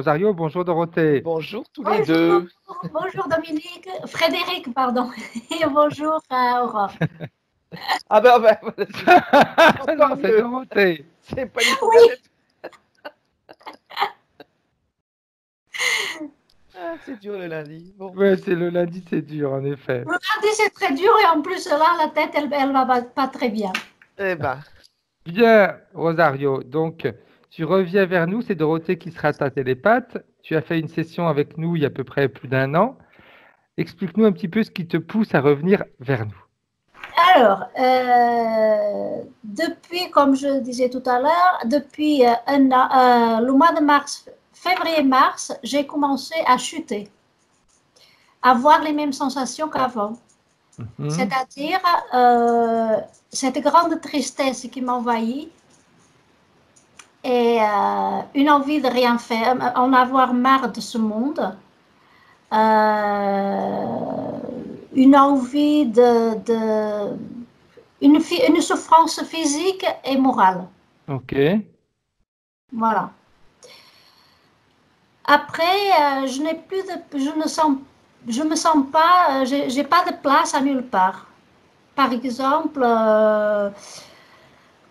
Rosario, bonjour Dorothée. Bonjour tous les Bonjour, deux. bonjour Dominique, Frédéric, pardon, et bonjour Aurore. Ah ben, c'est Non, encore c'est mieux. Dorothée. C'est pas une Oui, première. Ah, c'est dur le lundi. Bon. Ouais, c'est le lundi, c'est dur, en effet. le lundi c'est très dur et en plus là, la tête, elle va pas très bien. Eh ben, Bien, Rosario, donc tu reviens vers nous, c'est Dorothée qui sera ta télépathe. Tu as fait une session avec nous il y a à peu près plus d'un an. Explique-nous un petit peu ce qui te pousse à revenir vers nous. Alors, depuis, comme je disais tout à l'heure, depuis un an, le mois de mars, février-mars, j'ai commencé à chuter, à avoir les mêmes sensations qu'avant. Mhm. C'est-à-dire cette grande tristesse qui m'envahit et une envie de rien faire, en avoir marre de ce monde, une envie une souffrance physique et morale. Ok. Voilà. Après, je n'ai plus de, je me sens pas, j'ai pas de place à nulle part. Par exemple,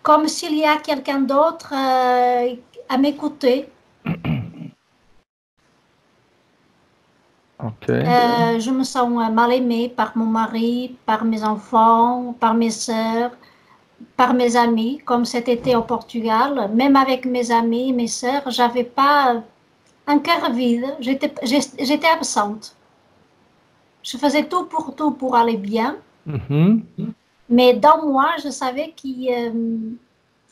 comme s'il y a quelqu'un d'autre à m'écouter. Ok. Je me sens mal aimée par mon mari, par mes enfants, par mes sœurs, par mes amis. Comme cet été au Portugal, même avec mes amis, mes sœurs, j'avais pas un cœur vide. J'étais absente. Je faisais tout pour aller bien, Mhm. mais dans moi, je savais qu'il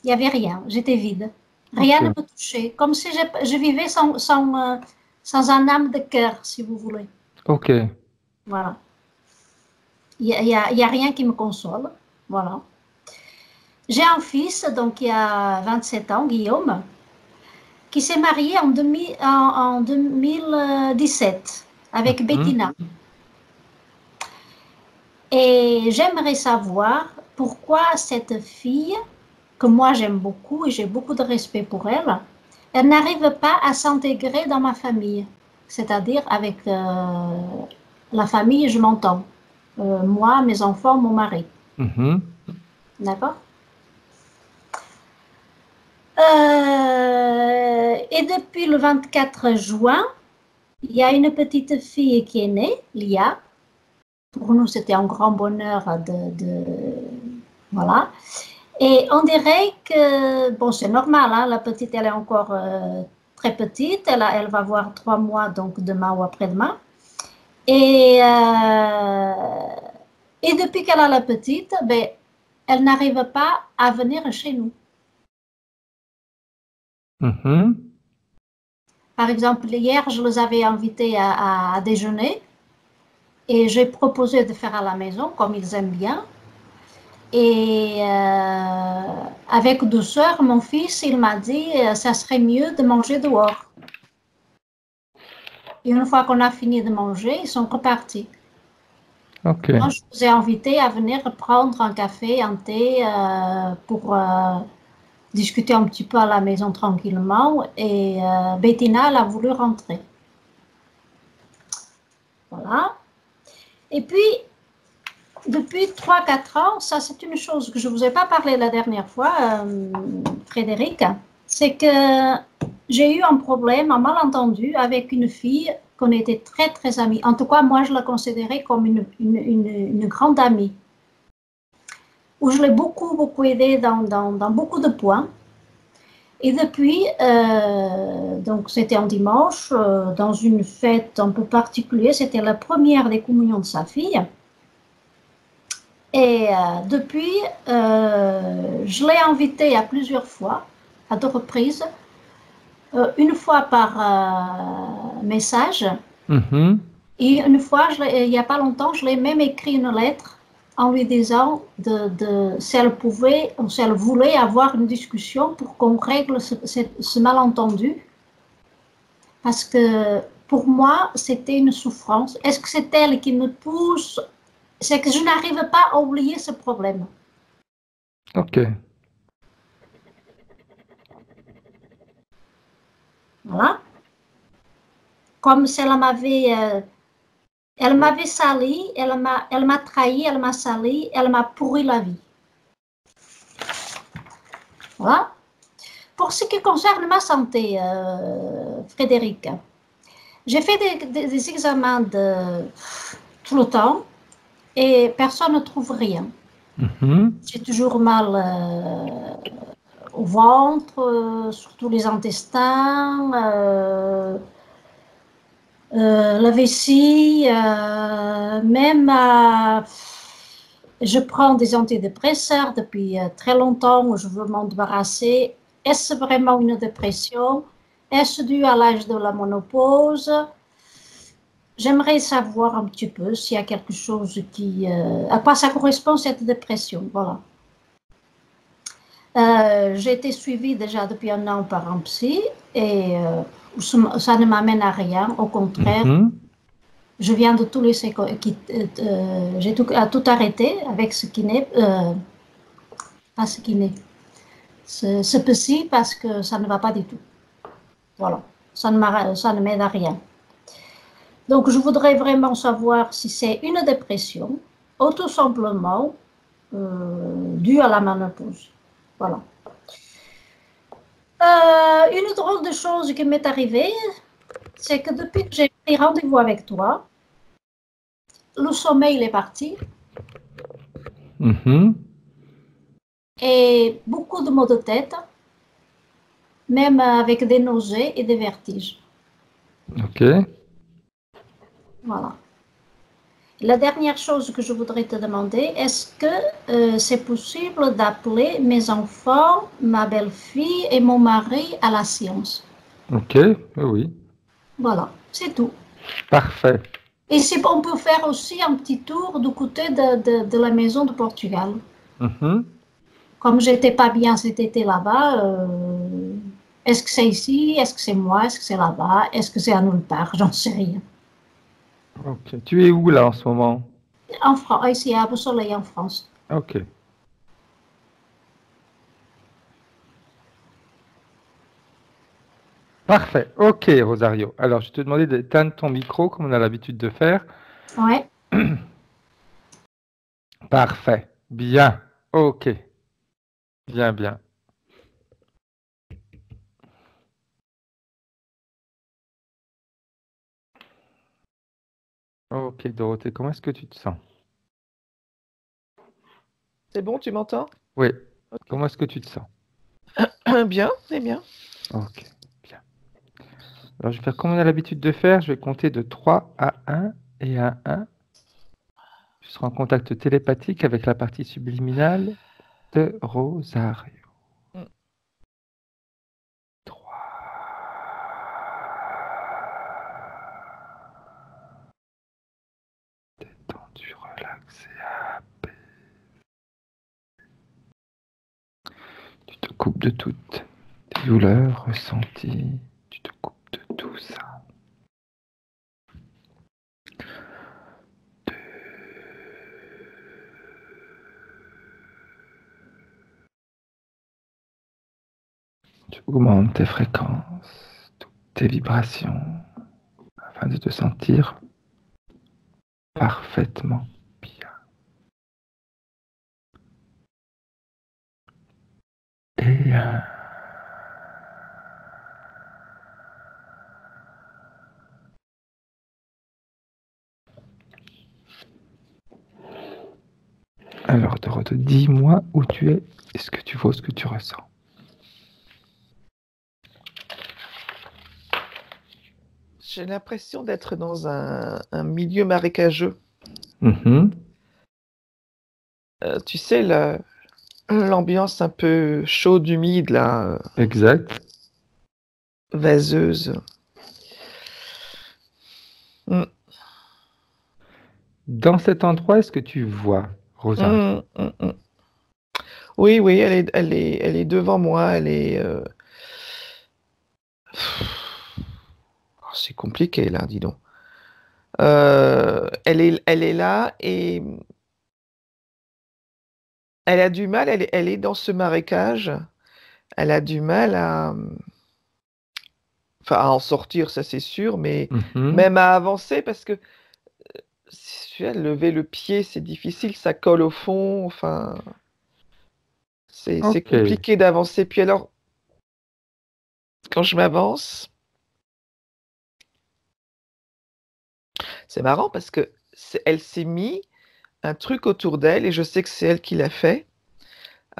y avait rien. J'étais vide. Rien ne Ok. me touchait. Comme si je vivais sans un âme de cœur, si vous voulez. Ok. Voilà. Il y a rien qui me console. Voilà. J'ai un fils, donc il y a 27 ans, Guillaume, qui s'est marié en 2017 avec Mhm. Bettina. Et j'aimerais savoir pourquoi cette fille, que moi j'aime beaucoup et j'ai beaucoup de respect pour elle, elle n'arrive pas à s'intégrer dans ma famille. C'est-à-dire avec la famille, je m'entends. Moi, mes enfants, mon mari. Mhm. D'accord. Et depuis le 24 juin, il y a une petite fille qui est née, Lia. Pour nous, c'était un grand bonheur voilà. Et on dirait que, bon, c'est normal, hein, la petite, elle est encore très petite, elle va avoir 3 mois, donc demain ou après-demain. Et, et depuis qu'elle a la petite, ben, elle n'arrive pas à venir chez nous. Mhm. Par exemple, hier, je les avais invités à déjeuner et j'ai proposé de faire à la maison, comme ils aiment bien. Et avec douceur, mon fils, il m'a dit, ça serait mieux de manger dehors. Et une fois qu'on a fini de manger, ils sont repartis. Ok. Moi, je vous ai invité à venir prendre un café, un thé pour discuter un petit peu à la maison tranquillement. Et Bettina, elle a voulu rentrer. Voilà. Et puis, depuis 3-4 ans, ça c'est une chose que je ne vous ai pas parlé la dernière fois, Frédéric, c'est que j'ai eu un problème, un malentendu avec une fille qu'on était très très amis. En tout cas, moi je la considérais comme une grande amie, où je l'ai beaucoup aidée dans beaucoup de points. Et depuis, donc c'était un dimanche, dans une fête un peu particulière, c'était la première des communions de sa fille. Et depuis, je l'ai invité à plusieurs fois, à 2 reprises, une fois par message, Mhm. et une fois, il n'y a pas longtemps, je l'ai même écrit une lettre en lui disant si elle pouvait ou si elle voulait avoir une discussion pour qu'on règle ce malentendu, parce que pour moi, c'était une souffrance. Est-ce que c'est elle qui me pousse? C'est que je n'arrive pas à oublier ce problème. Ok. Voilà. comme si elle m'avait sali, elle m'a trahi, elle m'a sali, elle m'a pourri la vie. Voilà. Pour ce qui concerne ma santé, Frédéric, j'ai fait des examens tout le temps et personne ne trouve rien. J'ai toujours mal au ventre, surtout les intestins, la vessie, même je prends des antidépresseurs depuis très longtemps, je veux m'en débarrasser. Est-ce vraiment une dépression? Est-ce dû à l'âge de la ménopause? J'aimerais savoir un petit peu s'il y a quelque chose à quoi ça correspond cette dépression. Voilà. J'ai été suivie déjà depuis un an par un psy et ça ne m'amène à rien, au contraire. Je viens de tout laisser, j'ai tout arrêté avec ce kiné, pas ce kiné, ce psy parce que ça ne va pas du tout. Voilà, ça ne m'aide à rien. Donc je voudrais vraiment savoir si c'est une dépression ou tout simplement due à la ménopause. Voilà. Une drôle de chose qui m'est arrivée, c'est que depuis que j'ai pris rendez-vous avec toi, le sommeil il est parti. Et beaucoup de maux de tête, même avec des nausées et des vertiges. Ok. Voilà. La dernière chose que je voudrais te demander, est-ce que c'est possible d'appeler mes enfants, ma belle-fille et mon mari à la science? Ok, oui. Voilà, c'est tout. Parfait. Et si on peut faire aussi un petit tour du côté de la maison de Portugal. Comme j'étais pas bien cet été là-bas, est-ce que c'est ici? Est-ce que c'est moi? Est-ce que c'est là-bas? Est-ce que c'est à nulle part? J'en sais rien. Ok. Tu es où là en ce moment? En France, ici à Beausoleil en France. Ok. Parfait. Ok, Rosario. Alors, je te demandais d'éteindre ton micro comme on a l'habitude de faire. Ouais. Parfait. Bien. Ok. Bien, bien. Ok, Dorothée, comment est-ce que tu te sens? C'est bon, tu m'entends? Oui. Ok. Comment est-ce que tu te sens? Bien, c'est bien. Ok, bien. Alors, je vais faire comme on a l'habitude de faire. Je vais compter de 3 à 1 et à 1. Tu seras en contact télépathique avec la partie subliminale de Rosario. 3. Détendu, relaxé, apaisé. Tu te coupes de toutes tes douleurs ressenties. Tu te coupes de tout ça. 2. Tu augmentes tes fréquences, toutes tes vibrations, afin de te sentir parfaitement bien. Et alors, Dorothée, dis-moi où tu es et ce que tu vois, ce que tu ressens. J'ai l'impression d'être dans un milieu marécageux. Tu sais, l'ambiance un peu chaude, humide, là. Exact. Vaseuse. Dans cet endroit, est-ce que tu vois Rosario? Oui, oui, elle est devant moi. Elle est. Oh, c'est compliqué là, dis donc. Elle est là et elle a du mal. Elle est dans ce marécage. Elle a du mal Enfin, à en sortir, ça c'est sûr, mais Mhm. même à avancer, parce que tu vois, lever le pied, c'est difficile, ça colle au fond, enfin, c'est Ok. compliqué d'avancer. Puis alors, quand je m'avance, c'est marrant parce que elle s'est mis un truc autour d'elle, et je sais que c'est elle qui l'a fait.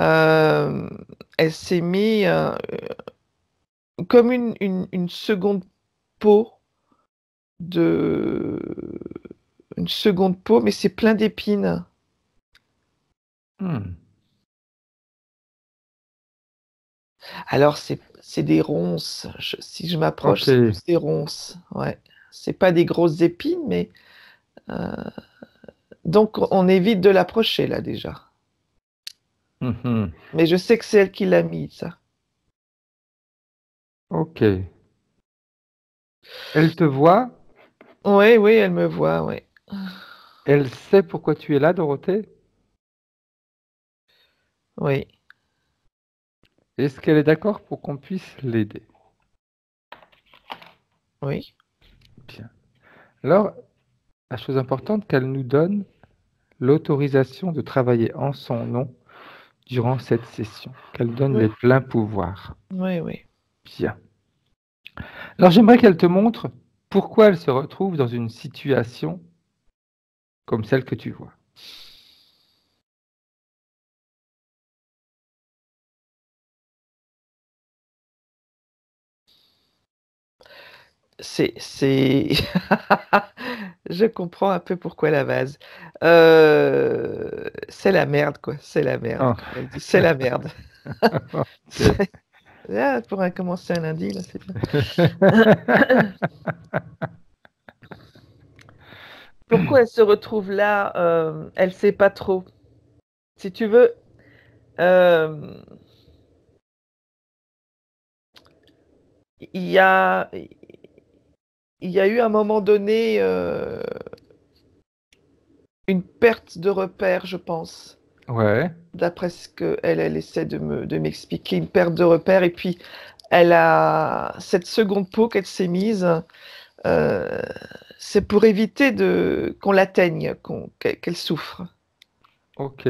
Euh, Elle s'est mis comme une seconde peau de une seconde peau, mais c'est plein d'épines. Hmm. Alors c'est des ronces. Si je m'approche, Ok. c'est plus des ronces. Ouais. C'est pas des grosses épines, mais euh, donc on évite de l'approcher là déjà. Mhm. Mais je sais que c'est elle qui l'a mis, ça. Ok. Elle te voit, Oui, oui, elle me voit, oui. elle sait pourquoi tu es là, Dorothée. Oui, Est-ce qu'elle est d'accord pour qu'on puisse l'aider? oui. Bien. Alors, la chose importante, qu'elle nous donne l'autorisation de travailler en son nom durant cette session, qu'elle donne Oui, les pleins pouvoirs. oui, oui. Bien. Alors, j'aimerais qu'elle te montre pourquoi elle se retrouve dans une situation comme celle que tu vois. C'est... Je comprends un peu pourquoi la vase. C'est la merde, quoi. C'est la merde. Ah, Comme elle dit, c'est la merde. ok. Là, pour commencer un lundi, là, c'est bien. Pourquoi elle se retrouve là? Elle sait pas trop. Si tu veux, euh, il y a, il y a eu un moment donné une perte de repère, je pense. Ouais, D'après ce qu'elle essaie de m'expliquer, une perte de repère. Et puis, elle a cette seconde peau qu'elle s'est mise. euh, c'est pour éviter qu'on l'atteigne, qu'elle souffre. ok,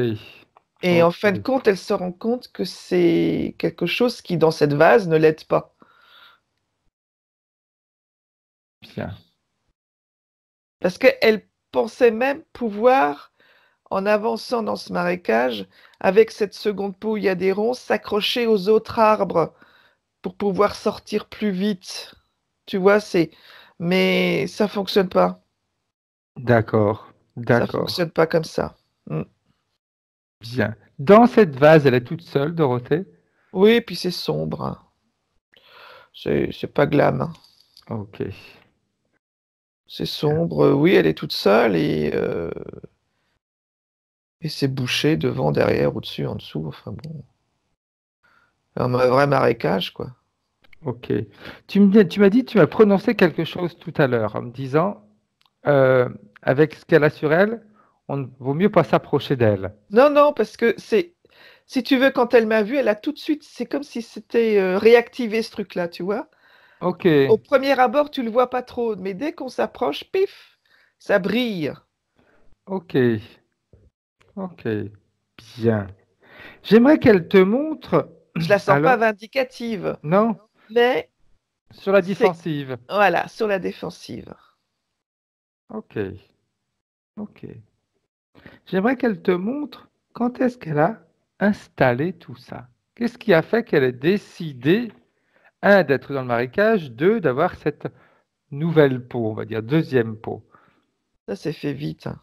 Et en fin de ok, compte, elle se rend compte que c'est quelque chose qui, dans cette vase, ne l'aide pas. bien. Parce qu'elle pensait même pouvoir, en avançant dans ce marécage, avec cette seconde peau où il y a des ronces, s'accrocher aux autres arbres pour pouvoir sortir plus vite. Tu vois, mais ça fonctionne pas. D'accord, Ça d'accord, fonctionne pas comme ça. Mm. bien. Dans cette vase, elle est toute seule, Dorothée? Oui, puis c'est sombre, hein. C'est pas glam, hein. Ok, C'est sombre. Oui, elle est toute seule et c'est bouché devant, derrière, au-dessus, en dessous. Enfin bon, un vrai marécage, quoi. ok. Tu m'as dit, tu m'as prononcé quelque chose tout à l'heure en me disant, euh, avec ce qu'elle a sur elle, on ne vaut mieux pas s'approcher d'elle. Non, non, parce que si tu veux, quand elle m'a vu, elle a tout de suite, c'est comme si c'était réactivé ce truc-là, tu vois. Ok, Au premier abord, tu le vois pas trop, mais dès qu'on s'approche, pif, ça brille. ok, ok, bien. J'aimerais qu'elle te montre, Je la sens pas alors, vindicative, non, mais sur la c'est, défensive. voilà, sur la défensive. Ok, ok. J'aimerais qu'elle te montre quand est-ce qu'elle a installé tout ça. Qu'est-ce qui a fait qu'elle ait décidé, un, d'être dans le marécage, deux, d'avoir cette nouvelle peau, on va dire, deuxième peau. Ça s'est fait vite, hein.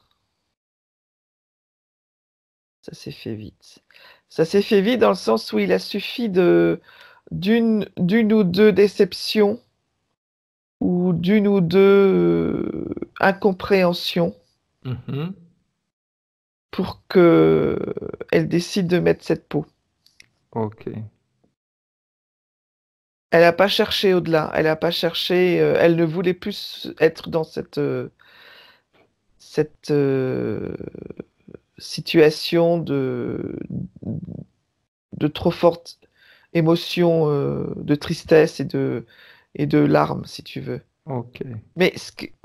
Ça s'est fait vite. Ça s'est fait vite dans le sens où il a suffi d'une ou deux déceptions ou d'une ou deux incompréhensions Mhm. pour que elle décide de mettre cette peau. Ok, Elle n'a pas cherché au-delà. Elle n'a pas cherché. Elle ne voulait plus être dans cette situation de trop forte émotion de tristesse et de larmes, si tu veux. Ok. Mais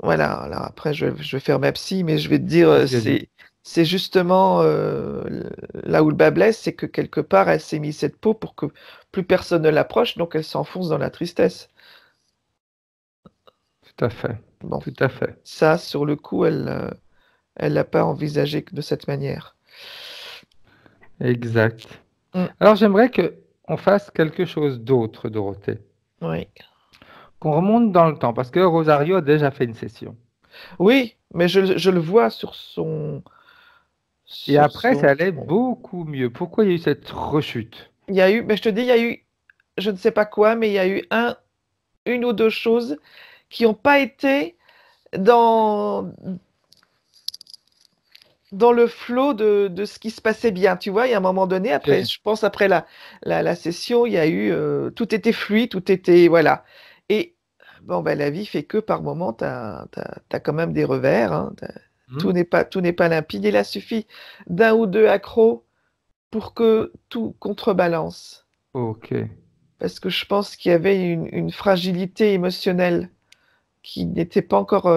voilà, alors après je vais faire ma psy, mais je vais te dire, Vas-y, vas-y. c'est justement là où le bas blesse, c'est que quelque part elle s'est mis cette peau pour que plus personne ne l'approche, donc elle s'enfonce dans la tristesse. Tout à fait. Bon, Tout à fait. ça sur le coup, elle l'a pas envisagé de cette manière. Exact. Mm, Alors, j'aimerais que on fasse quelque chose d'autre, Dorothée. oui, Qu'on remonte dans le temps, parce que Rosario a déjà fait une session. oui, mais je le vois Et sur après, ça son. allait beaucoup mieux. Pourquoi il y a eu cette rechute? Il y a eu, mais je te dis, il y a eu, je ne sais pas quoi, mais il y a eu une ou deux choses qui n'ont pas été dans, dans le flot de ce qui se passait bien. Tu vois, il y a un moment donné, après, Ok. je pense après la session, il y a eu, tout était fluide, tout était, voilà. Et bon, ben, la vie fait que par moment, tu as quand même des revers, hein, Hmm. tout n'est pas limpide. Il a suffi d'un ou deux accros pour que tout contrebalance. Ok. Parce que je pense qu'il y avait une fragilité émotionnelle qui n'était pas encore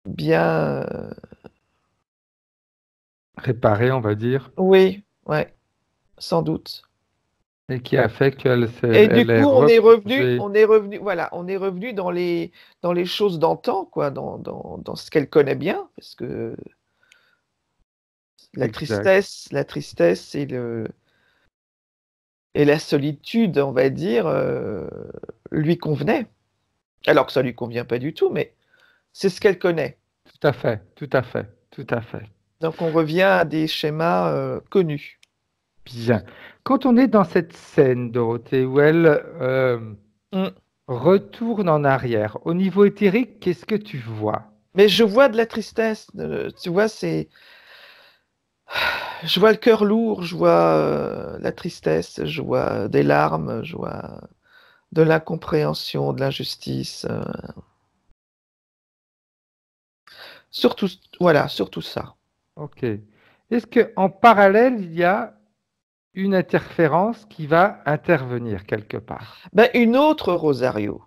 bien. Réparé, on va dire, Oui, ouais, sans doute. et qui a fait Et du elle est coup, replongée. voilà, on est revenu dans les choses d'antan, quoi, dans ce qu'elle connaît bien, parce que Exact. la tristesse et la solitude, on va dire, lui convenaient. Alors que ça lui convient pas du tout, mais c'est ce qu'elle connaît. Tout à fait. Tout à fait. Tout à fait. Donc on revient à des schémas connus. Bien. Quand on est dans cette scène, Dorothée, où elle Mm. retourne en arrière, au niveau éthérique, qu'est-ce que tu vois? Mais je vois de la tristesse, tu vois, je vois le cœur lourd, je vois la tristesse, je vois des larmes, je vois de l'incompréhension, de l'injustice, surtout, voilà, surtout ça. Ok. Est-ce qu'en parallèle, il y a une interférence qui va intervenir quelque part? Ben, une autre Rosario,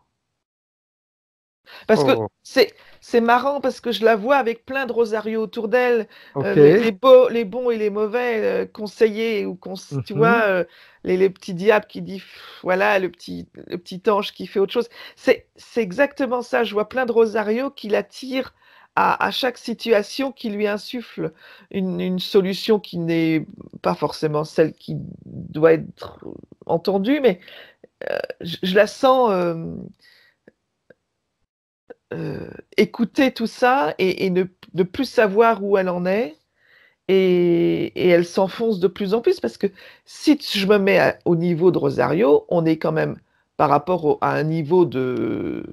parce que Oh, c'est marrant parce que je la vois avec plein de Rosario autour d'elle, ok. les bons et les mauvais conseillers ou tu vois, Mhm. les petits diables qui disent voilà le petit ange qui fait autre chose. C'est exactement ça. Je vois plein de Rosario qui l'attirent à chaque situation, qui lui insuffle une solution qui n'est pas forcément celle qui doit être entendue, mais je la sens. Écouter tout ça et ne plus savoir où elle en est. Et elle s'enfonce de plus en plus parce que si je me mets au niveau de Rosario, on est quand même par rapport à un niveau de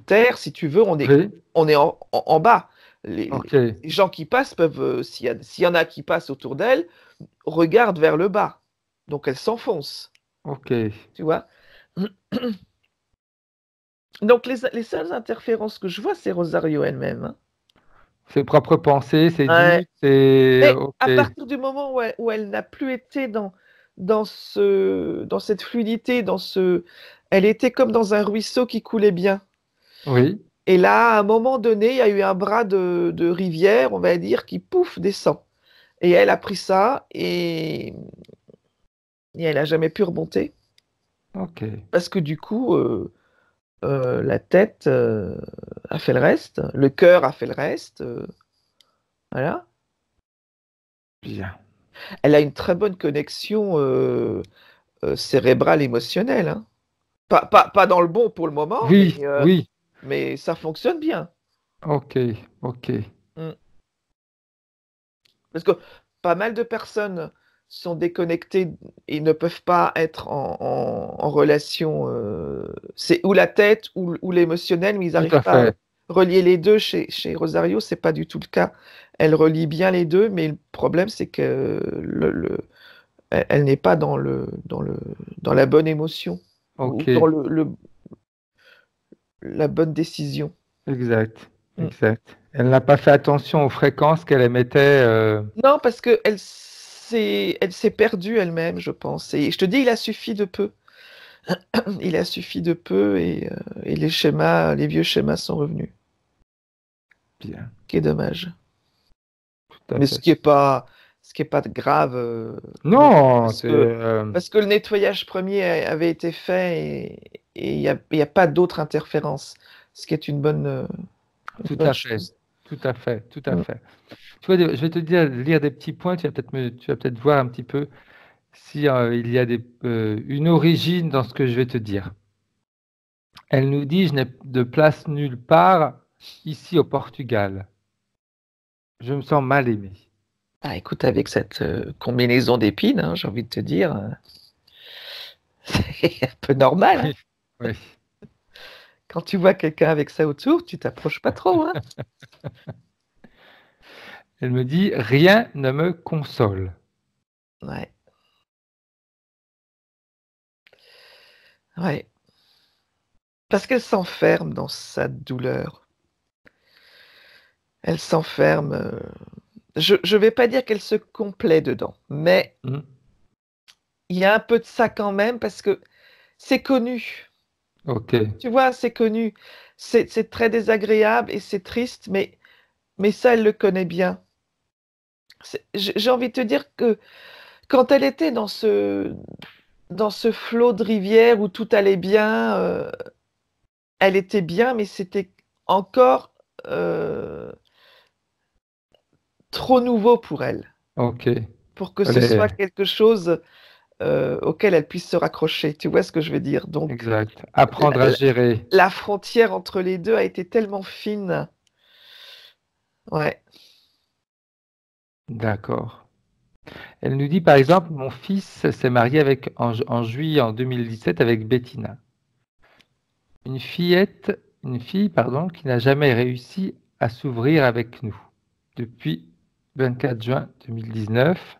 terre, si tu veux, Oui. on est en bas. Les, Ok. les gens qui passent peuvent, s'il y en a qui passent autour d'elle, regardent vers le bas. Donc elle s'enfonce, Ok. tu vois. Donc les seules interférences que je vois, c'est Rosario elle-même, hein. Ses propres pensées, ses Ouais. doutes, et Mais ok. à partir du moment où elle n'a plus été dans cette fluidité, elle était comme dans un ruisseau qui coulait bien. Oui. Et là, à un moment donné, il y a eu un bras de rivière, on va dire, qui pouf, descend. Et elle a pris ça et elle n'a jamais pu remonter. Ok. Parce que du coup, la tête a fait le reste, le cœur a fait le reste. Voilà. Bien. Elle a une très bonne connexion cérébrale émotionnelle, hein. Pas dans le bon pour le moment, Oui. Oui. mais ça fonctionne bien. Ok. Ok. Mm. Parce que pas mal de personnes sont déconnectées et ne peuvent pas être en relation. C'est ou la tête ou l'émotionnel, mais ils Tout n'arrivent à pas à fait. relier les deux. Chez Rosario, c'est pas du tout le cas. Elle relie bien les deux, mais le problème, c'est que elle n'est pas dans la bonne émotion ou Ok. dans la bonne décision. Exact. Mm. Exact. Elle n'a pas fait attention aux fréquences qu'elle émettait. Non, parce qu'elle elle s'est perdue elle-même, je pense. Et je te dis, il a suffi de peu. Il a suffi de peu et les vieux schémas sont revenus. Bien, Ce qui est dommage. tout à Mais fait. ce qui est pas grave. Non, parce c'est que le nettoyage premier avait été fait et il y a pas d'autre interférence, ce qui est une bonne tout à fait, chose. tout à fait, tout à Mm. fait. Tu vois, je vais te dire, lire des petits points, tu vas peut-être voir un petit peu si il y a une origine dans ce que je vais te dire. Elle nous dit, je n'ai de place nulle part ici au Portugal. Je me sens mal aimé. Ah, écoute, avec cette combinaison d'épines, hein, j'ai envie de te dire, c'est un peu normal, hein. Oui, oui. Quand tu vois quelqu'un avec ça autour, tu t'approches pas trop, hein. Elle me dit, rien ne me console. Ouais, ouais. Parce qu'elle s'enferme dans sa douleur. Elle s'enferme. Je vais pas dire qu'elle se complaît dedans, mais Hmm. il y a un peu de ça quand même parce que c'est connu. Ok, Tu vois, c'est connu. C'est très désagréable et c'est triste, mais ça, elle le connaît bien. J'ai envie de te dire que quand elle était dans ce flot de rivière où tout allait bien, elle était bien, mais c'était encore trop nouveau pour elle, ok. pour que Elle ce soit est quelque chose auquel elle puisse se raccrocher. Tu vois ce que je veux dire? Donc, exact. la, Apprendre à la- gérer. la frontière entre les deux a été tellement fine. Ouais, D'accord. Elle nous dit par exemple, mon fils s'est marié en juillet en 2017 avec Bettina, une fille, pardon, qui n'a jamais réussi à s'ouvrir avec nous. Depuis 24 juin 2019,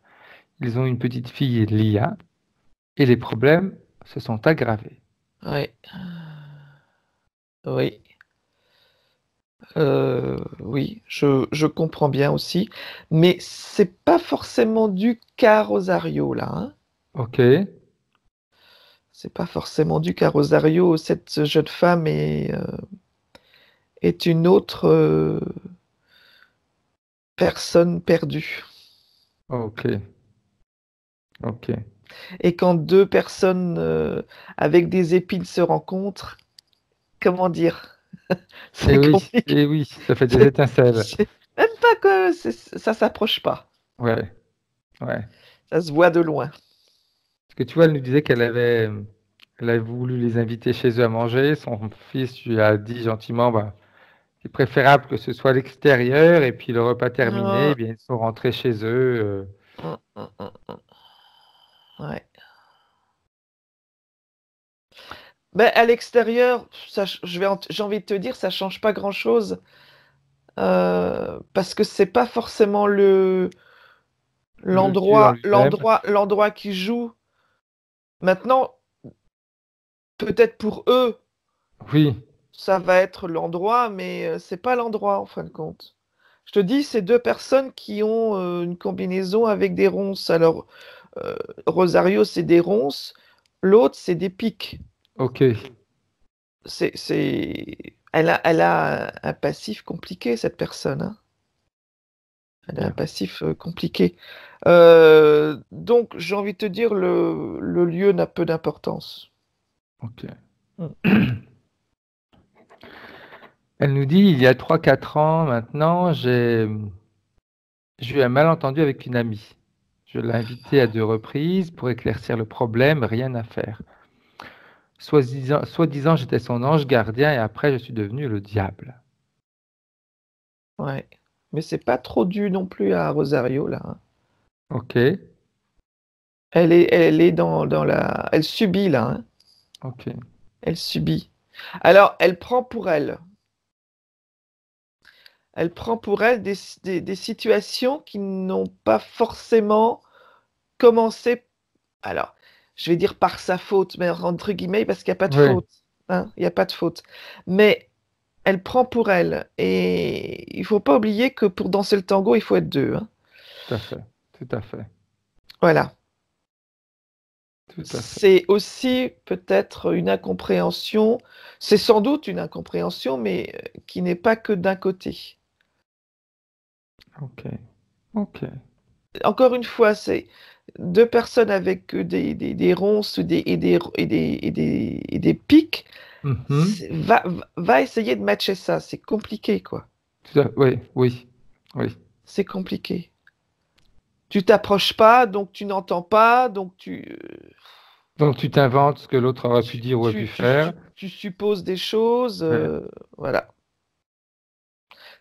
ils ont une petite fille, Lia, et les problèmes se sont aggravés. ouais, oui. Oui, je comprends bien aussi, mais c'est pas forcément dû qu'à Rosario là, hein. Ok, C'est pas forcément dû qu'à Rosario. Cette jeune femme est une autre personne perdue. ok, ok. Et quand deux personnes avec des épines se rencontrent, comment dire? C'est compliqué. Et oui, ça fait des C'est étincelles. c'est même pas que ça s'approche pas. Ouais, ouais. Ça se voit de loin. Parce que tu vois, elle nous disait elle a voulu les inviter chez eux à manger. Son fils lui a dit gentiment, bah, c'est préférable que ce soit à l'extérieur. Et puis le repas terminé, eh Ah, bien, ils sont rentrés chez eux. ah. Ouais. Mais à l'extérieur, j'ai envie de te dire, ça change pas grand-chose parce que c'est pas forcément Le lieu en lui-même. l'endroit qui joue. Maintenant, peut-être pour eux, Oui, ça va être l'endroit, mais c'est pas l'endroit en fin de compte. Je te dis, c'est deux personnes qui ont une combinaison avec des ronces. Alors, Rosario, c'est des ronces, l'autre, c'est des pics. ok. Elle a un passif compliqué, cette personne, hein. Elle a un Bien. passif compliqué. Donc, j'ai envie de te dire, le lieu n'a peu d'importance. Ok. Mm. Elle nous dit, il y a 3 4 ans maintenant, j'ai eu un malentendu avec une amie. Je l'ai invitée à 2 reprises pour éclaircir le problème, rien à faire. Soi-disant, j'étais son ange gardien et après, je suis devenu le diable. Ouais. Mais c'est pas trop dû non plus à Rosario, là, hein. Ok, Elle est dans la. Elle subit, là, hein. ok, Elle subit. Alors, elle prend pour elle. Elle prend pour elle des situations qui n'ont pas forcément commencé. Alors, je vais dire par sa faute, mais entre guillemets, parce qu'il n'y a pas de oui, faute, hein, il n'y a pas de faute. Mais elle prend pour elle. Et il faut pas oublier que pour danser le tango, il faut être deux, hein. tout à fait, tout à fait. Voilà. Tout à fait. C'est aussi peut-être une incompréhension, c'est sans doute une incompréhension, mais qui n'est pas que d'un côté. Ok. Ok. Encore une fois, c'est deux personnes avec des ronces et des pics. Mhm. Va essayer de matcher ça. C'est compliqué, quoi. Oui, oui, oui. C'est compliqué. Tu t'approches pas, donc tu n'entends pas, donc Donc tu t'inventes ce que l'autre aurait pu dire ou aurait pu faire. tu supposes des choses. Ouais. Voilà.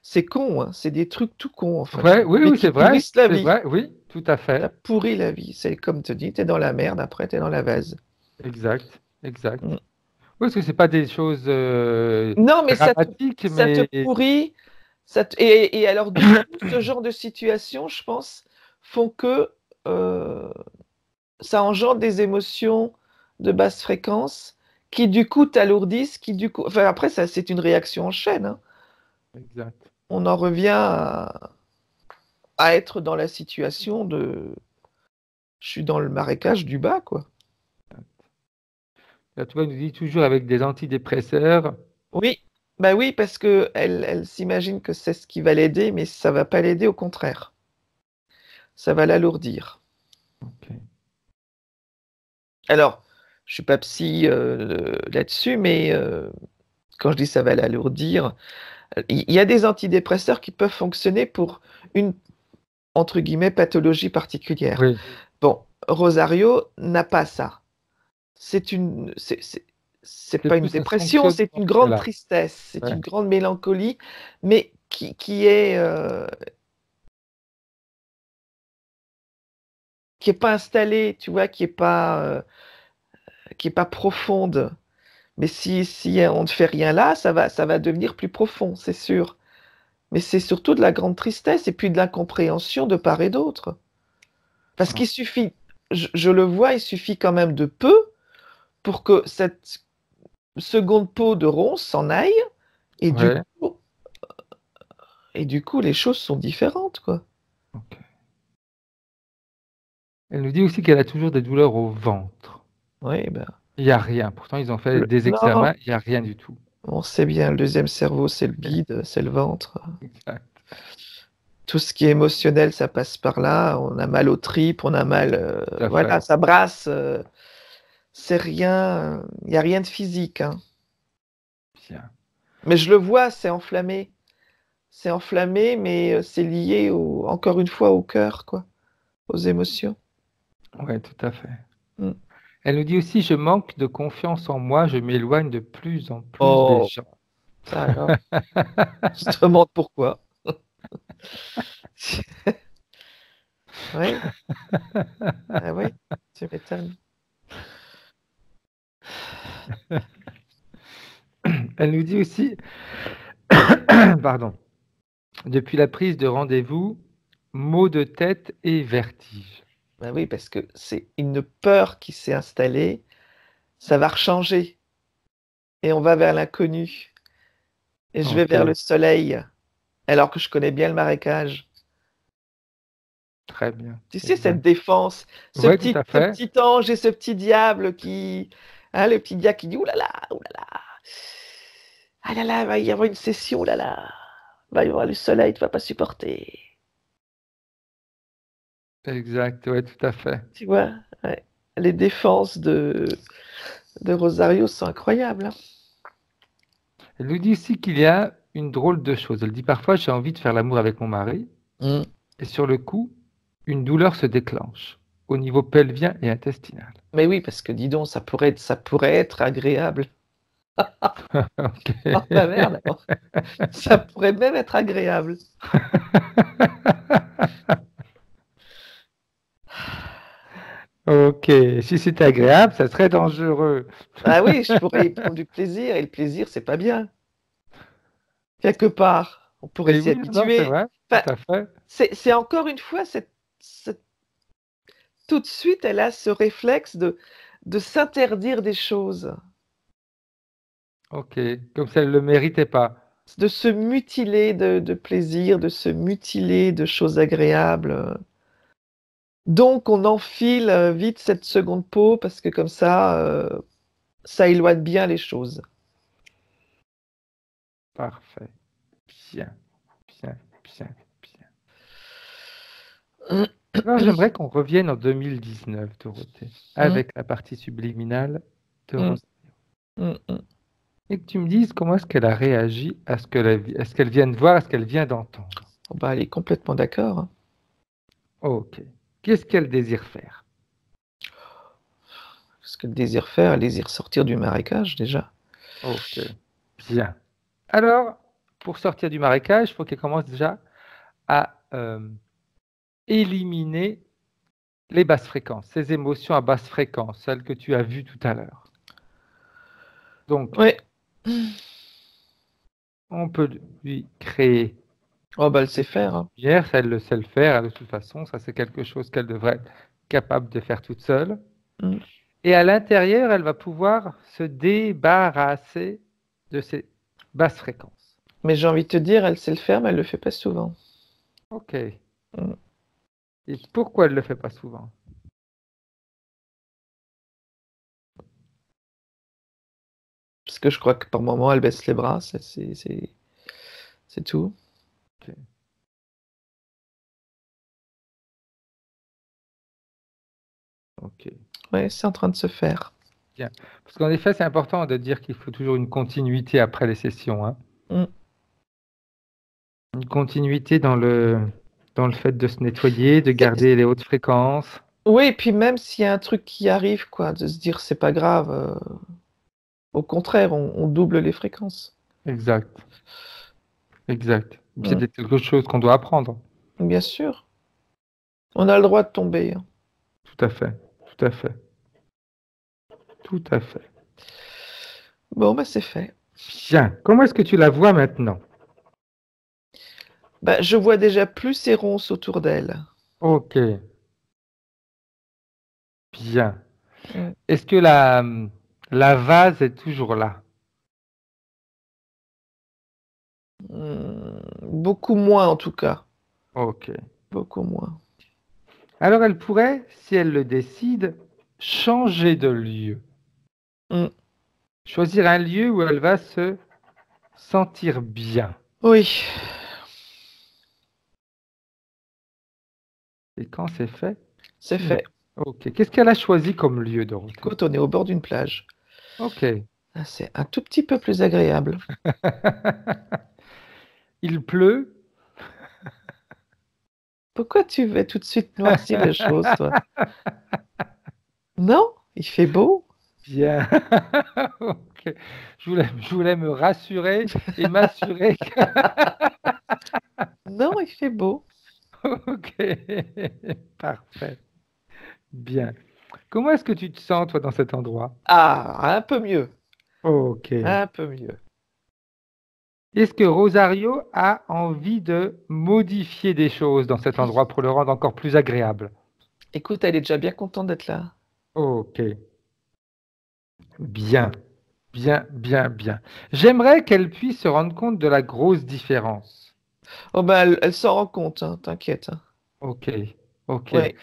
C'est con, hein. C'est des trucs tout cons, en fait. Ouais, oui, Mais oui, qui c'est vrai, pourrissent la c'est vie. vrai, oui, tout à Ça fait. pourrit la vie. C'est comme te dis, t'es dans la merde, après t'es dans la vase. Exact, exact. Mm. Oui, parce que c'est pas des choses Non, mais dramatiques, ça te mais pourrit. Et alors, du coup, ce genre de situation, je pense, font que ça engendre des émotions de basse fréquence qui, du coup, t'alourdissent, qui, du coup... Enfin, après, ça, c'est une réaction en chaîne, hein. exact. On en revient à être dans la situation de... Je suis dans le marécage du bas, quoi. Là, tu vois, il nous dit toujours avec des antidépresseurs. Oui, bah oui, parce que elle s'imagine que c'est ce qui va l'aider, mais ça va pas l'aider, au contraire. Ça va l'alourdir. Ok. Alors, je suis pas psy là-dessus, mais quand je dis ça va l'alourdir, il y a des antidépresseurs qui peuvent fonctionner pour une, entre guillemets, pathologie particulière. Oui, Bon, Rosario n'a pas ça. C'est une, c'est c'est pas une plus un dépression, c'est fonctionnement une grande qu'elle a. tristesse, c'est Ouais. une grande mélancolie, mais qui est pas installée, tu vois, qui est pas profonde. Mais si on ne fait rien là, ça va devenir plus profond, c'est sûr. Mais c'est surtout de la grande tristesse et puis de l'incompréhension de part et d'autre. Parce Ah, qu'il suffit, je le vois, il suffit quand même de peu pour que cette seconde peau de ronce s'en aille et ouais, du coup, les choses sont différentes, quoi. ok. Elle nous dit aussi qu'elle a toujours des douleurs au ventre. Oui, ben, Il n'y a rien. Pourtant, ils ont fait des non, examens, il n'y a rien du tout. on sait bien, le deuxième cerveau, c'est le bide, c'est le ventre. Exact. Tout ce qui est émotionnel, ça passe par là. On a mal aux tripes, on a mal, Tout à voilà, fait. ça brasse. C'est rien, il n'y a rien de physique, hein. Bien. Mais je le vois, c'est enflammé. C'est enflammé, mais c'est lié encore une fois au cœur, quoi, aux émotions. Ouais, tout à fait. Mm. Elle nous dit aussi, je manque de confiance en moi, je m'éloigne de plus en plus des Oh, gens. ça alors, je te demande pourquoi. Oui, ah oui, tu m'étonnes. Elle nous dit aussi, pardon, depuis la prise de rendez-vous, maux de tête et vertige. Ben oui, parce que c'est une peur qui s'est installée. Ça va rechanger et on va vers l'inconnu. Et je vais Ok, vers le soleil, alors que je connais bien le marécage. très bien, Tu sais, cette exact. défense, Oui, tout à ce fait. petit ange et ce petit diable qui, hein, le petit diable qui dit, ouh là là, ah là là, il va y avoir une session, ouh là là, il va y avoir le soleil, tu vas pas supporter. Exact, oui, tout à fait. Tu vois, ouais. Les défenses de Rosario sont incroyables, hein. Elle nous dit aussi qu'il y a une drôle de chose. Elle dit parfois, j'ai envie de faire l'amour avec mon mari, Mm. et sur le coup, une douleur se déclenche au niveau pelvien et intestinal. Mais oui, parce que dis donc, ça pourrait être agréable. Ok. Oh la merde, ça pourrait même être agréable. Ok, si c'était agréable, ça serait dangereux. Ah oui, je pourrais y prendre du plaisir, et le plaisir, c'est pas bien. Quelque part, on pourrait Et s'y oui, non, c'est habituer. vrai, tout Enfin, à fait. c'est encore une fois, tout de suite, elle a ce réflexe de s'interdire des choses, Ok, comme si elle ne le méritait pas. de se mutiler de plaisir, de se mutiler de choses agréables. Donc, on enfile vite cette seconde peau parce que comme ça éloigne bien les choses. Parfait. Bien, bien, bien, bien. Alors, j'aimerais qu'on revienne en 2019, Dorothée, avec la partie subliminale de Rosario. Et que tu me dises comment est-ce qu'elle a réagi à ce qu'elle vient de voir, à ce qu'elle vient d'entendre. Oh, bah, elle est complètement d'accord. Ok. Qu'est-ce qu'elle désire faire? Ce qu'elle désire faire, elle désire sortir du marécage déjà. Ok. Bien. Alors, pour sortir du marécage, il faut qu'elle commence déjà à éliminer les basses fréquences, ces émotions à basse fréquence, celles que tu as vues tout à l'heure. Donc, Ouais. on peut lui créer Oh, bah, elle sait faire. Hein. hier, elle le sait le faire, de toute façon, ça c'est quelque chose qu'elle devrait être capable de faire toute seule. Et à l'intérieur, elle va pouvoir se débarrasser de ces basses fréquences. Mais j'ai envie de te dire, elle sait le faire, mais elle le fait pas souvent. Ok. Et pourquoi elle le fait pas souvent? Parce que je crois que par moment, elle baisse les bras, c'est tout. Ok. Ok. Ouais, c'est en train de se faire. Bien. Parce qu'en effet, c'est important de dire qu'il faut toujours une continuité après les sessions. Hein. Une continuité dans le fait de se nettoyer, de garder les hautes fréquences. Oui, et puis même s'il y a un truc qui arrive, quoi, de se dire c'est pas grave. Au contraire, on double les fréquences. Exact. Exact. C'est peut-être quelque chose qu'on doit apprendre. Bien sûr. On a le droit de tomber. Hein. Tout à fait. Tout à fait. Tout à fait. Bon, bah c'est fait. Bien. Comment est-ce que tu la vois maintenant? Bah, je vois déjà plus ces ronces autour d'elle. Ok. Bien. Est-ce que la vase est toujours là? Beaucoup moins en tout cas. Ok. Beaucoup moins. Alors elle pourrait, si elle le décide, changer de lieu. Choisir un lieu où elle va se sentir bien. Oui. Et quand c'est fait? C'est fait. Ok. Qu'est-ce qu'elle a choisi comme lieu, Dorothée? Écoute, on est au bord d'une plage. Ok. C'est un tout petit peu plus agréable. Il pleut. Pourquoi tu veux tout de suite noircir les choses, toi? Non, il fait beau. Bien. Ok. Je voulais me rassurer et m'assurer que... Non, il fait beau. Ok. Parfait. Bien. Comment est-ce que tu te sens, toi, dans cet endroit? Ah, un peu mieux. Ok. Un peu mieux. Est-ce que Rosario a envie de modifier des choses dans cet endroit pour le rendre encore plus agréable? Écoute, elle est déjà bien contente d'être là. Ok. Bien. Bien, bien, bien. J'aimerais qu'elle puisse se rendre compte de la grosse différence. Oh ben, elle s'en rend compte, hein, t'inquiète. Hein. Ok. Ok. Oui,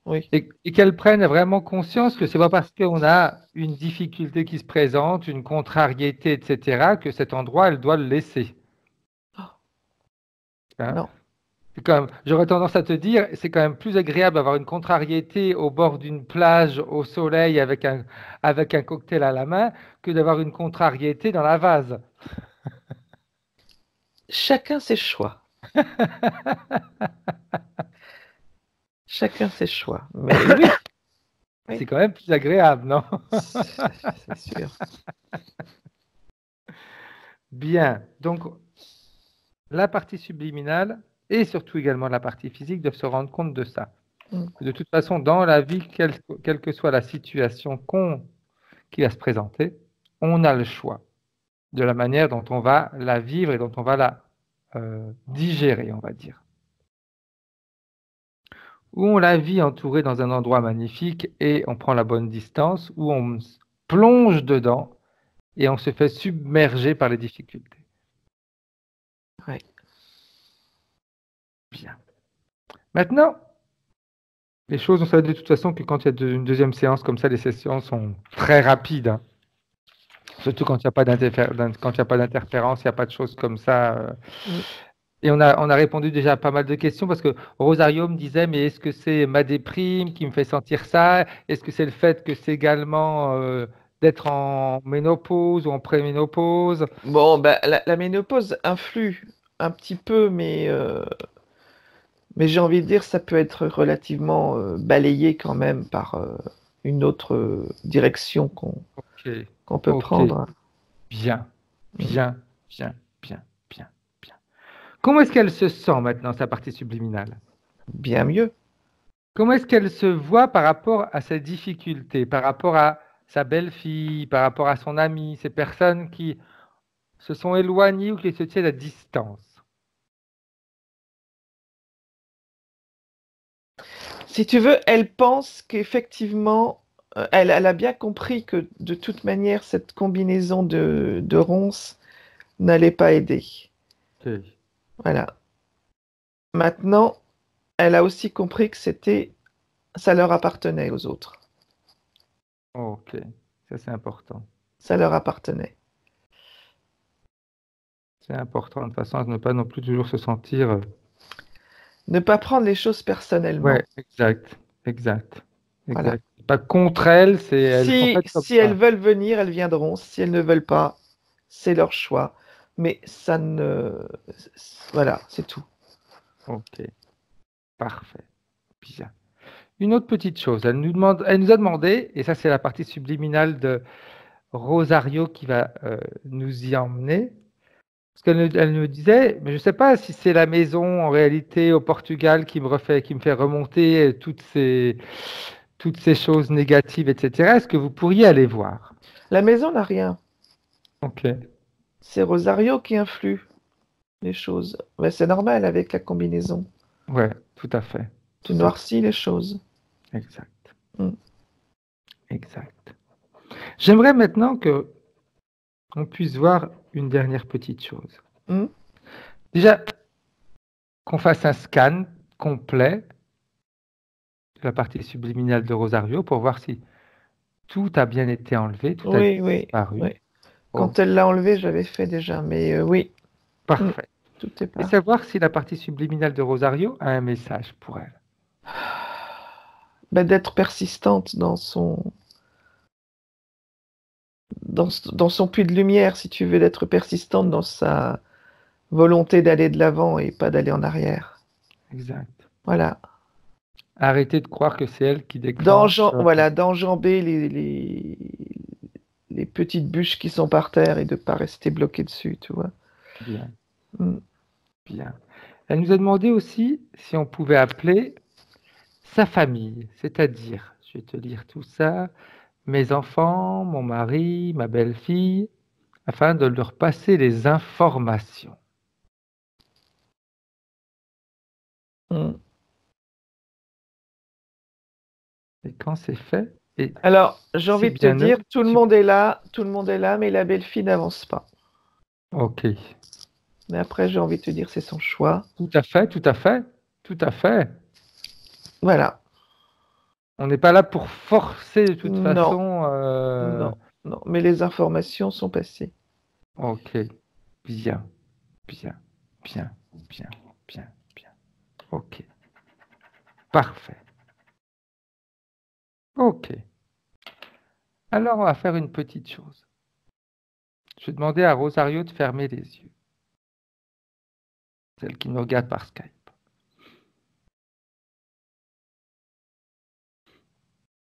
oui. Et qu'elle prenne vraiment conscience que c'est pas parce qu'on a une difficulté qui se présente, une contrariété, etc., que cet endroit, elle doit le laisser. Hein? Non. J'aurais tendance à te dire, c'est quand même plus agréable d'avoir une contrariété au bord d'une plage au soleil avec un cocktail à la main que d'avoir une contrariété dans la vase. Chacun ses choix. Chacun ses choix. Mais oui. C'est quand même plus agréable, non? C'est sûr. Bien. Donc, la partie subliminale et surtout également la partie physique doivent se rendre compte de ça. De toute façon, dans la vie, quelle que soit la situation qui va se présenter, on a le choix de la manière dont on va la vivre et dont on va la digérer, on va dire. Ou on la vit entourée dans un endroit magnifique et on prend la bonne distance, ou on plonge dedans et on se fait submerger par les difficultés. Oui. Bien. Maintenant, Les choses, on sait de toute façon que quand il y a une deuxième séance comme ça, les sessions sont très rapides, hein. Surtout quand il n'y a pas d'interférence, il n'y a pas de choses comme ça. Mm. Et on a répondu déjà à pas mal de questions parce que Rosario me disait, mais est-ce que c'est ma déprime qui me fait sentir ça? Est-ce que c'est le fait que c'est également d'être en ménopause ou en préménopause? Bon, bah, la ménopause influe un petit peu, mais j'ai envie de dire ça peut être relativement balayé quand même par une autre direction Ok, qu'on peut ok, prendre. bien, Mm. bien, bien, bien, bien, bien. Comment est-ce qu'elle se sent maintenant, sa partie subliminale? Bien mieux. Comment est-ce qu'elle se voit par rapport à ses difficultés, par rapport à sa belle-fille, par rapport à son ami, ces personnes qui se sont éloignées ou qui se tiennent à distance? Si tu veux, elle pense qu'effectivement, elle a bien compris que de toute manière, cette combinaison de ronces n'allait pas aider. Ok, Voilà. Maintenant, elle a aussi compris que ça leur appartenait aux autres. ok, ça c'est important. Ça leur appartenait. C'est important de toute façon de ne pas non plus toujours se sentir. Ne pas prendre les choses Ouais, personnellement. exact, exact, Voilà. exact. Pas contre elles, c'est elles sont faites comme Si elles ça. veulent venir, elles viendront. Si elles ne veulent pas, c'est leur choix. Mais ça ne... Voilà, c'est tout. Ok, parfait, bien. Une autre petite chose, elle nous a demandé, et ça c'est la partie subliminale de Rosario qui va nous y emmener. Parce elle me disait, mais je ne sais pas si c'est la maison en réalité au Portugal qui me fait remonter toutes ces choses négatives, etc. Est-ce que vous pourriez aller voir? La maison n'a rien. Ok, C'est Rosario qui influe les choses. Mais c'est normal avec la combinaison. ouais, tout à fait, Tu tout à fait, noircis les choses. exact, Mm. exact. J'aimerais maintenant que on puisse voir une dernière petite chose. Mm. Déjà, qu'on fasse un scan complet de la partie subliminale de Rosario pour voir si tout a bien été enlevé, tout a Oui, oui, disparu. oui. Oh, Quand elle l'a enlevé, j'avais fait déjà. Mais oui, mm, parfait. tout est Et pas. savoir si la partie subliminale de Rosario a un message pour elle. Ben, d'être persistante dans son puits de lumière, si tu veux, d'être persistante dans sa volonté d'aller de l'avant et pas d'aller en arrière. Exact. Voilà. Arrêtez de croire que c'est elle qui déclenche. Voilà, d'enjamber les petites bûches qui sont par terre et de pas rester bloqué dessus, tu vois. Bien, Mm. bien. Elle nous a demandé aussi si on pouvait appeler sa famille, c'est-à-dire, je vais te lire tout ça, mes enfants, mon mari, ma belle-fille, afin de leur passer les informations. Mm. Et quand c'est fait, et Alors, j'ai c'est envie de te bien dire, neutre, tout le monde est là, tout le monde est là, mais la belle-fille n'avance pas. ok. Mais après, j'ai envie de te dire, c'est son choix. Tout à fait, tout à fait, tout à fait. Voilà. On n'est pas là pour forcer de toute Non, façon. non, non. Mais les informations sont passées. Ok, bien, bien, bien, bien, bien, bien. Ok, parfait. Ok. Alors, on va faire une petite chose. Je vais demander à Rosario de fermer les yeux, celle qui nous regarde par Skype.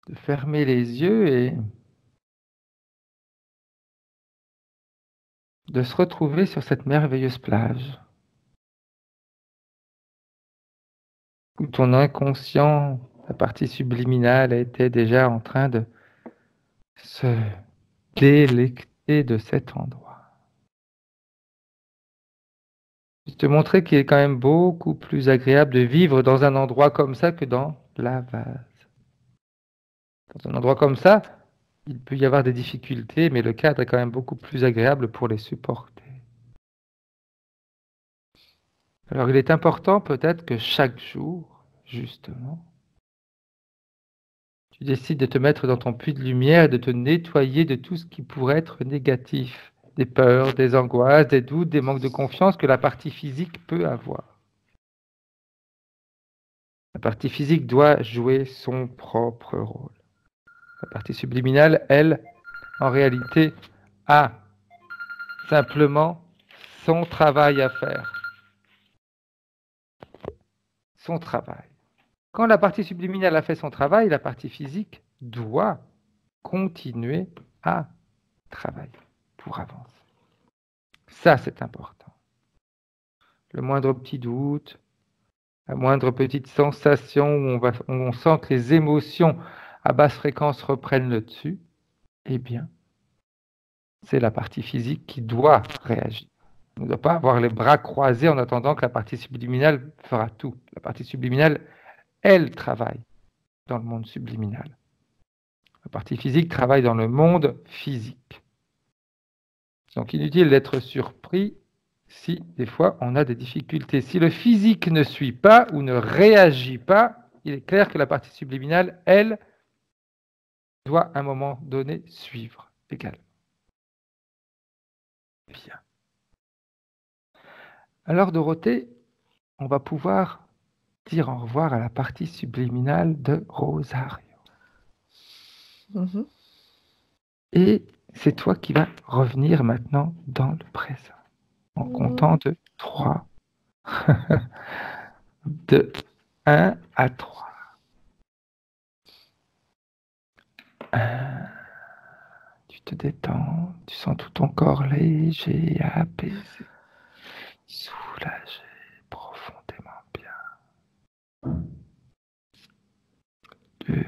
De fermer les yeux et de se retrouver sur cette merveilleuse plage où ton inconscient, la partie subliminale, était déjà en train de se délecter de cet endroit. Je te montrer qu'il est quand même beaucoup plus agréable de vivre dans un endroit comme ça que dans la vase. Dans un endroit comme ça, il peut y avoir des difficultés, mais le cadre est quand même beaucoup plus agréable pour les supporter. Alors il est important peut-être que chaque jour, justement, Tu décides de te mettre dans ton puits de lumière et de te nettoyer de tout ce qui pourrait être négatif. Des peurs, des angoisses, des doutes, des manques de confiance que la partie physique peut avoir. La partie physique doit jouer son propre rôle. La partie subliminale, elle, en réalité, a simplement son travail à faire. Son travail. Quand la partie subliminale a fait son travail, la partie physique doit continuer à travailler pour avancer. Ça, c'est important. Le moindre petit doute, la moindre petite sensation où on sent que les émotions à basse fréquence reprennent le dessus, eh bien, c'est la partie physique qui doit réagir. On ne doit pas avoir les bras croisés en attendant que la partie subliminale fera tout. La partie subliminale, elle travaille dans le monde subliminal. La partie physique travaille dans le monde physique. Donc inutile d'être surpris si des fois on a des difficultés. Si le physique ne suit pas ou ne réagit pas, il est clair que la partie subliminale, elle, doit à un moment donné suivre également. Bien. Alors Dorothée, on va pouvoir dire au revoir à la partie subliminale de Rosario. Et c'est toi qui vas revenir maintenant dans le présent, en comptant de 3, de 1 à 3. 1. Tu te détends, tu sens tout ton corps léger, apaisé, soulagé, profondément bien. 2.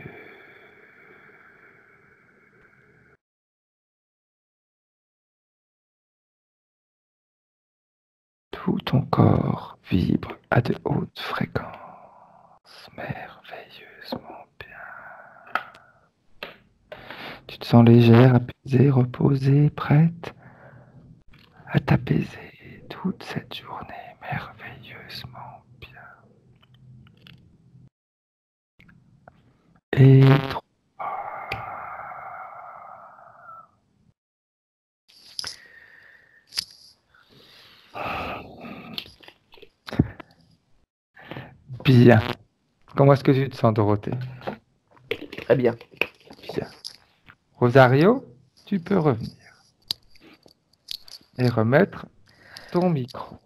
Tout ton corps vibre à de hautes fréquences, merveilleusement bien. Tu te sens légère, apaisée, reposée, prête à t'apaiser toute cette journée merveilleusement bien. Et 3. Bien. Comment est-ce que tu te sens, Dorothée? Très bien. Bien. Rosario, tu peux revenir et remettre ton micro.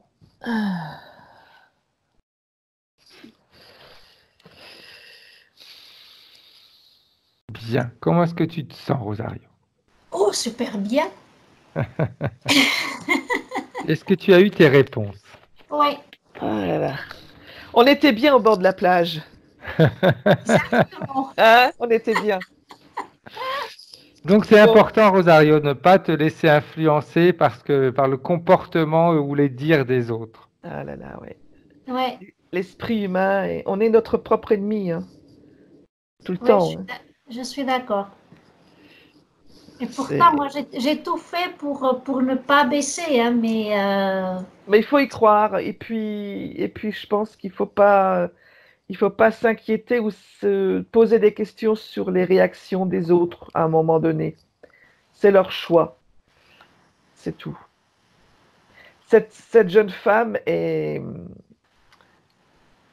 Bien. Comment est-ce que tu te sens, Rosario? Oh, super bien. Est-ce que tu as eu tes réponses? Oui. Oh là là. On était bien au bord de la plage. Exactement. Hein? On était bien. Donc c'est Bon. important, Rosario, de ne pas te laisser influencer par le comportement ou les dires des autres. Ah là là, ouais. Ouais. L'esprit humain, on est notre propre ennemi, hein. Tout le Ouais, temps. je suis d'accord. Et pourtant, moi, j'ai tout fait pour ne pas baisser, hein, mais il faut y croire. Et puis je pense qu'il faut pas s'inquiéter ou se poser des questions sur les réactions des autres à un moment donné. C'est leur choix. C'est tout. Cette jeune femme est,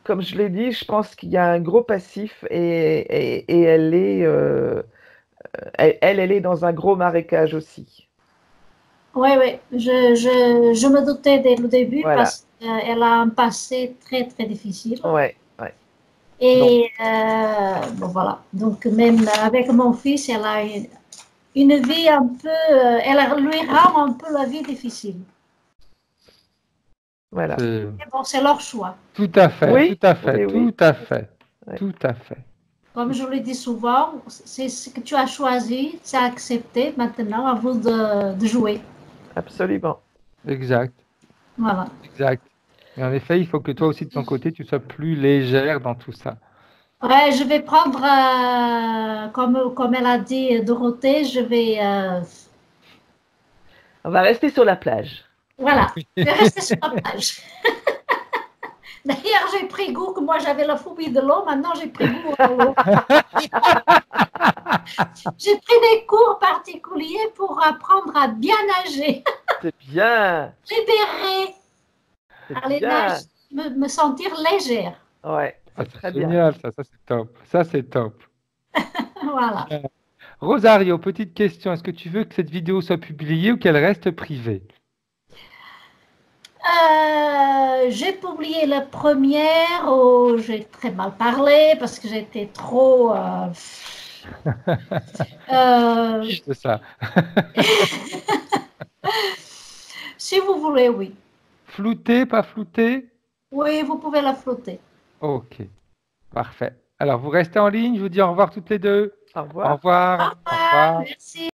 comme je l'ai dit, je pense qu'il y a un gros passif et elle est, elle est dans un gros marécage aussi. oui, je me doutais dès le début Voilà. parce qu'elle a un passé très, très difficile. Ouais. Et bon, voilà. Donc, même avec mon fils, elle a une vie un peu, elle lui rend un peu la vie difficile. Voilà. Mais bon, c'est leur choix. Tout à fait, Oui, tout à fait, oui. tout à fait, Ouais. tout à fait. Comme je le dis souvent, c'est ce que tu as choisi, c'est accepté. Maintenant, à vous de jouer. Absolument. Exact, Voilà. exact. Et en effet, il faut que toi aussi, de ton côté, tu sois plus légère dans tout ça. Ouais, je vais prendre, comme elle a dit Dorothée, je vais, On va rester sur la plage. voilà, je vais rester sur la plage. D'ailleurs, j'ai pris goût, que moi j'avais la phobie de l'eau, maintenant j'ai pris goût à l'eau. J'ai pris des cours particuliers pour apprendre à bien nager, C'est bien. libérer, C'est par les bien. nages, me sentir légère. Ouais, Ah, c'est c'est très bien. génial, ça c'est top. Ça c'est top. Voilà. Rosario, petite question. Est-ce que tu veux que cette vidéo soit publiée ou qu'elle reste privée? J'ai publié la première où j'ai très mal parlé parce que j'étais trop. C'est ça. Si vous voulez, oui. Flouté, pas flouté? Oui, vous pouvez la flotter. Ok, parfait. Alors, vous restez en ligne. Je vous dis au revoir toutes les deux. Au Au revoir. Au revoir. Au revoir, revoir. merci.